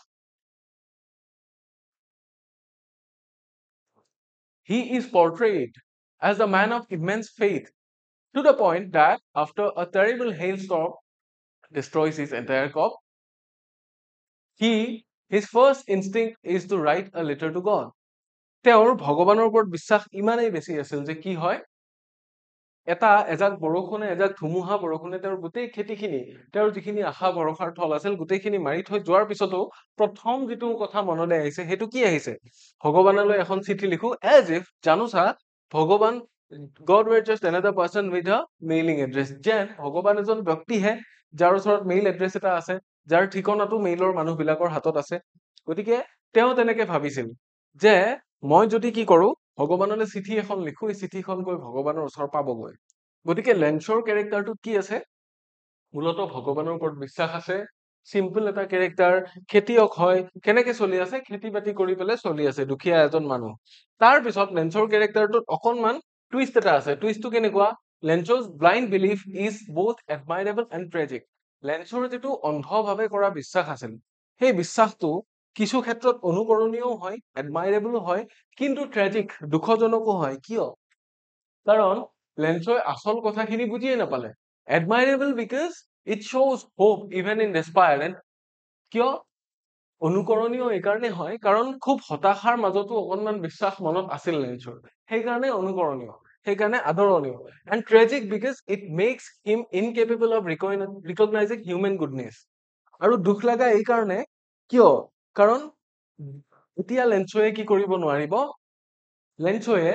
he is portrayed as a man of immense faith to the point that after a terrible hailstorm destroys his entire crop his first instinct is to write a letter to God তেওঁৰ ভগৱানৰ ওপৰত বিশ্বাস ইমানেই বেছি আছিল যে কি হয় এজাক বৰষুণে এজাক ধুমুহা বৰষুণে তেওঁৰ গোটেই খেতিখিনি তেওঁৰ যিখিনি আশা ভৰসাৰ থল আছিল গোটেইখিনি মাৰি থৈ যোৱাৰ পিছতো প্ৰথম যিটো কথা মনলৈ আহিছে সেইটো কি আহিছে ভগৱানলৈ এখন চিঠি লিখো এজ ইফ জানো চা ভগৱান God were just another person with a mailing address যেন ভগৱান এজন ব্যক্তিহে যাৰ ওচৰত মেইল এড্ৰেছ এটা আছে যাৰ ঠিকনাটো মেইলৰ মানুহবিলাকৰ হাতত আছে গতিকে তেওঁ তেনেকে ভাবিছিল যে মই যদি কি কৰো ভগৱানলৈ চিঠি এখন লিখো এই চিঠিখন গৈ ভগৱানৰ ওচৰ পাবগৈ গতিকে লেঞ্চৰ কেৰেক্টাৰটো কি আছে মূলত ভগৱানৰ ওপৰত বিশ্বাস আছে সিম্পল এটা কেৰেক্টাৰ খেতিয়ক হয় কেনেকে চলি আছে খেতি বাতি কৰি পেলাই চলি আছে দুখীয়া এজন মানুহ তাৰ পিছত লেঞ্চৰ কেৰেক্টাৰটোত অকনমান টুইষ্ট এটা আছে টুইষ্টটো কেনেকুৱা লেঞ্চৰ blind belief is both admirable and tragic লেঞ্চৰ যিটো অন্ধভাৱে কৰা বিশ্বাস আছিল সেই বিশ্বাসটো কিছু ক্ষেত্ৰত অনুকৰণীয় হয় এডমাইৰেবল হয় কিন্তু ট্ৰেজিক দুখজনকো হয় কিয় কাৰণ লেঞ্চই আচল কথাখিনি বুজিয়ে নাপালে admirable because it shows hope even in despair and কিয় অনুকৰণীয় এইকাৰণে হয় কাৰণ খুব হতাশাৰ মাজতো অকনমান বিশ্বাস মনত আছিল লেঞ্চৰ সেইকাৰণে অনুকৰণীয় সেইকাৰণে আদৰণীয় and tragic because it makes him incapable of recognizing human goodness আৰু দুখ লগা এই কাৰণে কিয় কাৰণ এতিয়া লেঞ্চয়ে কি কৰিব নোৱাৰিব লেঞ্চয়ে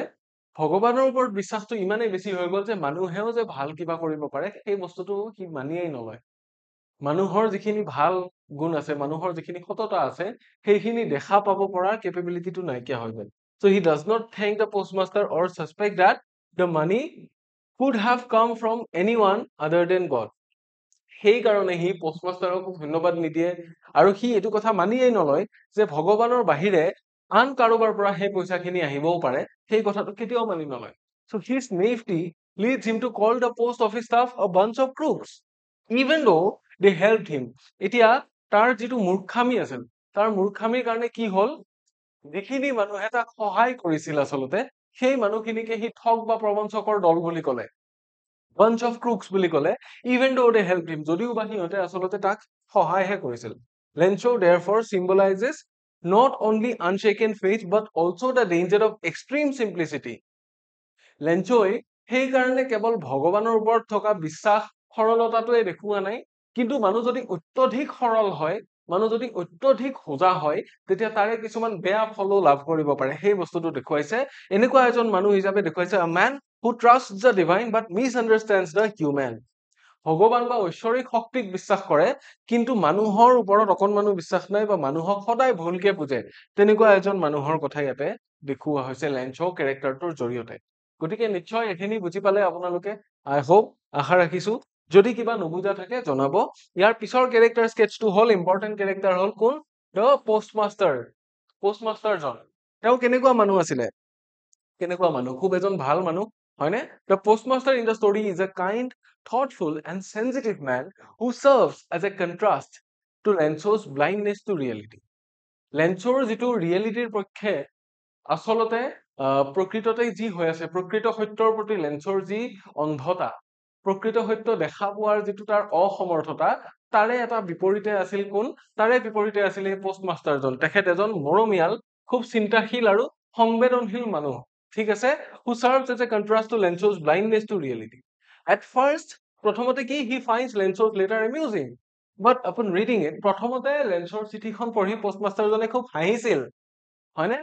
ভগৱানৰ ওপৰত বিশ্বাসটো ইমানেই বেছি হৈ গ'ল যে মানুহেও যে ভাল কিবা কৰিব পাৰে সেই বস্তুটো সি মানিয়েই নলয় মানুহৰ যিখিনি ভাল গুণ আছে মানুহৰ যিখিনি সততা আছে সেইখিনি দেখা পাব পৰাৰ কেপেবিলিটিটো নাইকিয়া হৈ গ'ল so he does not thank the postmaster or suspect that the money could have come from anyone other than God সেই কাৰণে সি পোষ্টমাষ্টাৰক ধন্যবাদ নিদিয়ে আৰু সি এইটো কথা মানিয়েই নলয় যে ভগৱানৰ বাহিৰে আন কাৰোবাৰ পৰা সেই পইচাখিনি আহিবও পাৰে সেই কথাটো কেতিয়াও মানি নলয় so his naivety leads him to call the post office staff a bunch of crooks even though they helped him এতিয়া তাৰ যিটো মূৰ্খামি আছিল তাৰ মূৰ্খামিৰ কাৰণে কি হ'ল যিখিনি মানুহে তাক সহায় কৰিছিল আচলতে সেই মানুহখিনিকে সি ঠগ বা প্ৰবঞ্চকৰ দল বুলি ক'লে bunch of crooks বুলি ক'লে even though they helped him যদিও বা সিহঁতে আচলতে তাক সহায়হে কৰিছিল Lencho therefore symbolizes not only unshaken faith but also the danger of extreme simplicity লেঞ্চোই সেই কাৰণে কেৱল ভগৱানৰ ওপৰত থকা বিশ্বাস সৰলতাটোৱে দেখুওৱা নাই কিন্তু মানুহ যদি অত্যধিক সৰল হয় মানুহ যদি অত্যধিক সোজা হয় তেতিয়া তাৰে কিছুমান বেয়া ফলো লাভ কৰিব পাৰে সেই বস্তুটো দেখুৱাইছে এনেকুৱা এজন মানুহ হিচাপে দেখুৱাইছে a man who trusts the divine but misunderstands the human ভগৱান বা ঐশ্বৰিক শক্তিক বিশ্বাস কৰে কিন্তু মানুহৰ ওপৰত অকনমানো বিশ্বাস নাই বা মানুহক সদায় ভুলকে বুজে তেনেকুৱা এজন মানুহৰ কথা ইয়াতে দেখুওৱা হৈছে লেঞ্চো কেৰেক্টাৰটোৰ জৰিয়তে গতিকে নিশ্চয় এখিনি বুজি পালে আপোনালোকে আই হোপ আশা ৰাখিছো যদি কিবা নুবুজা থাকে জনাব ইয়াৰ পিছৰ কেৰেক্টাৰ স্কেটচটো হল ইম্পৰ্টেন্ট কেৰেক্টাৰ হল কোন দ্য পোষ্টমাষ্টাৰজন তেওঁ কেনেকুৱা মানুহ আছিলে কেনেকুৱা মানুহ খুব এজন ভাল মানুহ হয়নে the postmaster in the story is a kind thoughtful and sensitive man who serves as a contrast to Lenso's blindness to reality লেঞ্চৰ যিটো ৰিয়েলিটিৰ পক্ষে আচলতে প্ৰকৃততে যি হৈ আছে প্ৰকৃত সত্যৰ প্ৰতি লেঞ্চৰ যি অন্ধতা প্ৰকৃত সত্য দেখা পোৱাৰ যিটো তাৰ অসমৰ্থতা তাৰে এটা বিপৰীতে আছিল কোন তাৰে বিপৰীতে আছিল এই পোষ্টমাষ্টাৰজন তেখেত এজন মৰমীয়াল খুব চিন্তাশীল আৰু সংবেদনশীল মানুহ ঠিক আছে who serves as a contrast to Lenso's blindness to reality at first প্ৰথমতে কি he finds Lenso's letter amusing but upon reading it প্ৰথমতে লেঞ্চৰ চিঠিখন পঢ়ি পোষ্টমাষ্টাৰজনে খুব হাঁহিছিল হয়নে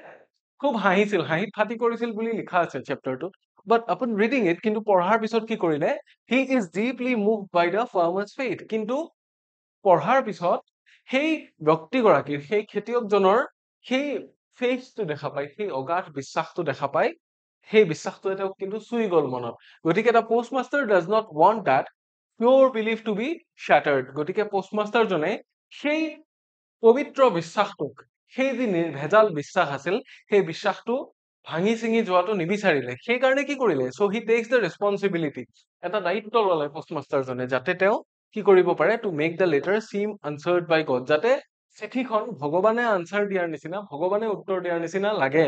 খুব হাঁহিছিল হাঁহিত ফাটি কৰিছিল বুলি লিখা আছে চেপ্টাৰটোত but upon reading it কিন্তু পঢ়াৰ পিছত কি কৰিলে he is deeply moved by the farmer's faith কিন্তু পঢ়াৰ পিছত সেই ব্যক্তিগৰাকীৰ সেই খেতিয়কজনৰ সেই ফেইথটো দেখা পায় সেই অগাধ বিশ্বাসটো দেখা পায় সেই বিশ্বাসটোৱে তেওঁক কিন্তু চুই গ'ল মনত গতিকে এটা postmaster does not want that pure belief to be shattered গতিকে পোষ্টমাষ্টাৰজনে সেই পবিত্ৰ বিশ্বাসটোক সেই যি ভেজাল বিশ্বাস আছিল সেই বিশ্বাসটো ভাঙি চিঙি যোৱাটো নিবিচাৰিলে সেইকাৰণে কি কৰিলে so' he takes the responsibility এটা দায়িত্ব ললে পোষ্টমাষ্টাৰজনে যাতে তেওঁ কি কৰিব পাৰে to make the letter seem answered by God যাতে চিঠিখন ভগৱানে আনচাৰ দিয়াৰ নিচিনা ভগৱানে উত্তৰ দিয়াৰ নিচিনা লাগে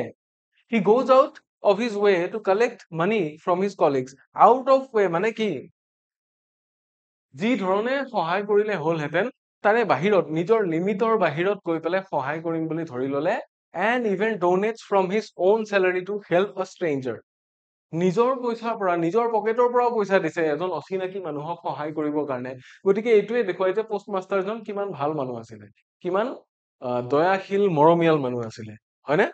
he goes out of his way to collect money from his colleagues out of way মানে কি যি ধৰণে সহায় কৰিলে হ'লহেঁতেন তাৰে বাহিৰত নিজৰ লিমিটৰ বাহিৰত গৈ পেলাই সহায় কৰিম বুলি ধৰি ললে and even donates from his own salary to help a stranger নিজৰ পইচাৰ পৰা নিজৰ পকেটৰ পৰাও পইচা দিছে এজন অচিনাকি মানুহক সহায় কৰিবৰ কাৰণে গতিকে এইটোৱে দেখুৱাই যে পোষ্টমাষ্টাৰজন কিমান ভাল মানুহ আছিলে কিমান দয়াশীল মৰমীয়াল মানুহ আছিলে হয়নে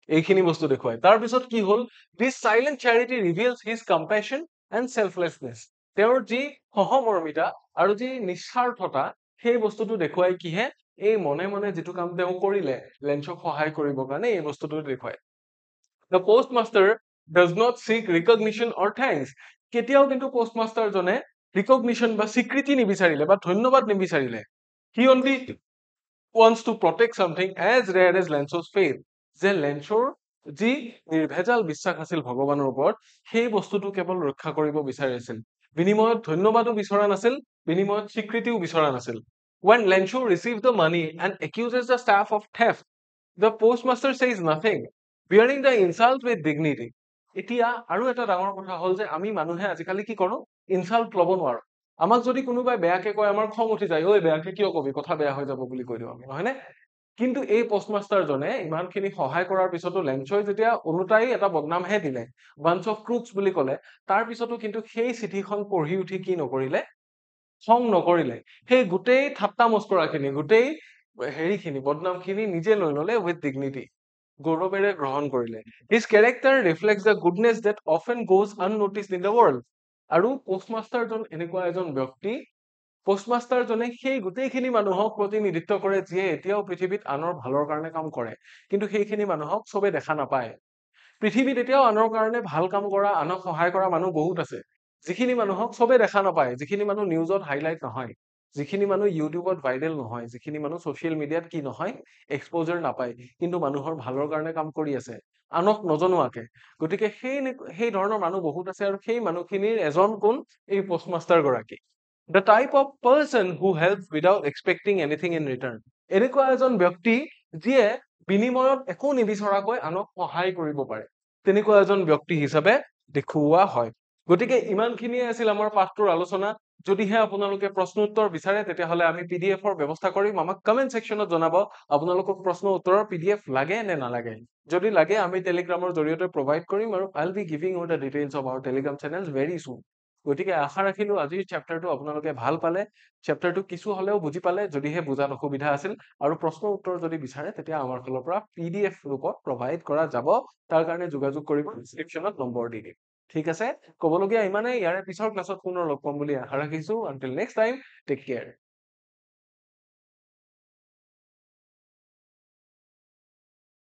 এইখিনি বস্তু দেখুৱাই তাৰপিছত কি হ'ল দিছ চাইলেণ্ট চেৰিটি ৰিভিলছ হিজ কম্পেশ্যন এণ্ড চেল্ফলেছনেছ তেওঁৰ যি সহমৰ্মিতা আৰু যি নিস্বাৰ্থতা সেই বস্তুটো দেখুৱাই কিহে এই মনে মনে যিটো কাম তেওঁ কৰিলে লেঞ্চক সহায় কৰিবৰ কাৰণে এই বস্তুটো দেখুৱায় The postmaster does not seek recognition or thanks. কেতিয়াও কিন্তু পোষ্টমাষ্টাৰজনে ৰিকগনিশ্যন বা স্বীকৃতি নিবিচাৰিলে বা ধন্যবাদ নিবিচাৰিলে He only wants to protect something as rare as Lenso's faith. যে লেঞ্চৰ যি নিৰ্ভেজাল বিশ্বাস আছিল ভগৱানৰ ওপৰত সেই বস্তুটো কেৱল ৰক্ষা কৰিব বিচাৰিছিল বিনিময়ত ধন্যবাদো বিচৰা নাছিল বিনিময়ত স্বীকৃতিও বিচৰা নাছিল When Lencho receives the money and accuses the staff of theft, the postmaster says nothing, bearing the insult with dignity. এতিয়া আৰু এটা ডাঙৰ কথা হ'ল যে আমি মানুহে আজিকালি কি কৰো ইনসাল্ট ল'ব নোৱাৰো আমাক যদি কোনোবাই বেয়াকে কয় আমাৰ খং উঠি যায় ঐ বেয়াকে কিয় কবি কথা বেয়া হৈ যাব বুলি কৈ দিওঁ আমি নহয়নে কিন্তু এই পোষ্টমাষ্টাৰজনে ইমানখিনি সহায় কৰাৰ পিছতো লেঞ্চই যেতিয়া ওলোটাই এটা বদনামহে দিলে বাঞ্চ অফ ক্ৰুকছ বুলি ক'লে তাৰ পিছতো কিন্তু সেই চিঠিখন পঢ়ি উঠি কি নকৰিলে খং নকৰিলে সেই গোটেই ঠাট্টা মস্কৰাখিনি গোটেই হেৰিখিনি বদনামখিনি নিজে লৈ ললে উইথ ডিগনিটি গৌৰৱেৰে গ্ৰহণ কৰিলে his character reflects the goodness that often goes unnoticed in the world আৰু পোষ্টমাষ্টাৰজন এনেকুৱা এজন ব্যক্তি পোষ্টমাষ্টাৰজনে সেই গোটেইখিনি মানুহক প্ৰতিনিধিত্ব কৰে যিয়ে এতিয়াও পৃথিৱীত আনৰ ভালৰ কাৰণে কাম কৰে কিন্তু সেইখিনি মানুহক চবে দেখা নাপায় পৃথিৱীত এতিয়াও আনৰ কাৰণে ভাল কাম কৰা আনক সহায় কৰা মানুহ বহুত আছে যিখিনি মানুহক চবে দেখা নাপায় যিখিনি মানুহ নিউজত হাইলাইট নহয় যিখিনি মানুহ ইউটিউবত ভাইৰেল নহয় যিখিনি মানুহ ছ'চিয়েল মিডিয়াত কি নহয় এক্সপ'জাৰ নাপায় কিন্তু মানুহৰ ভালৰ কাৰণে কাম কৰি আছে আনক নজনোৱাকে গতিকে সেই ধৰণৰ মানুহ বহুত আছে আৰু সেই মানুহখিনিৰ এজন কোন এই পোষ্টমাষ্টাৰ গৰাকী The type of person who helps without expecting anything in return. এনেকুৱা এজন ব্যক্তি যিয়ে বিনিময়ত একো নিবিচৰাকৈ আনক সহায় কৰিব পাৰে তেনেকুৱা এজন ব্যক্তি হিচাপে দেখুওৱা হয় গতিকে ইমানখিনিয়ে আছিল আমাৰ পাঠটোৰ আলোচনা যদিহে আপোনালোকে প্ৰশ্ন উত্তৰ বিচাৰে তেতিয়াহ'লে আমি পিডিএফৰ ব্যৱস্থা কৰিম আমাক কমেন্ট সেকশনত জনাব আপোনালোকক প্ৰশ্ন উত্তৰৰ পিডিএফ লাগে নে নালাগে যদি লাগে আমি টেলিগ্ৰামৰ জৰিয়তে প্ৰভাইড কৰিম আৰু I'll be giving you the details of our telegram channels very soon গতিকে আশা ৰাখিলো আজিৰ চেপ্টাৰটো আপোনালোকে ভাল পালে চেপ্টাৰটো কিছু হলেও বুজি পালে যদিহে বুজাত অসুবিধা আছিল আৰু প্ৰশ্ন উত্তৰ যদি বিচাৰে তেতিয়া আমাৰ ফালৰ পৰা পিডিএফ ৰূপত প্ৰভাইড কৰা যাব তাৰ কাৰণে যোগাযোগ কৰিব ডেসক্ৰিপচনত নম্বৰ দি দিম ঠিক আছে ক'বলগীয়া ইমানেই ইয়াৰে পিছৰ ক্লাছত পুনৰ লগ পাম বুলি আশা ৰাখিছো until next time take care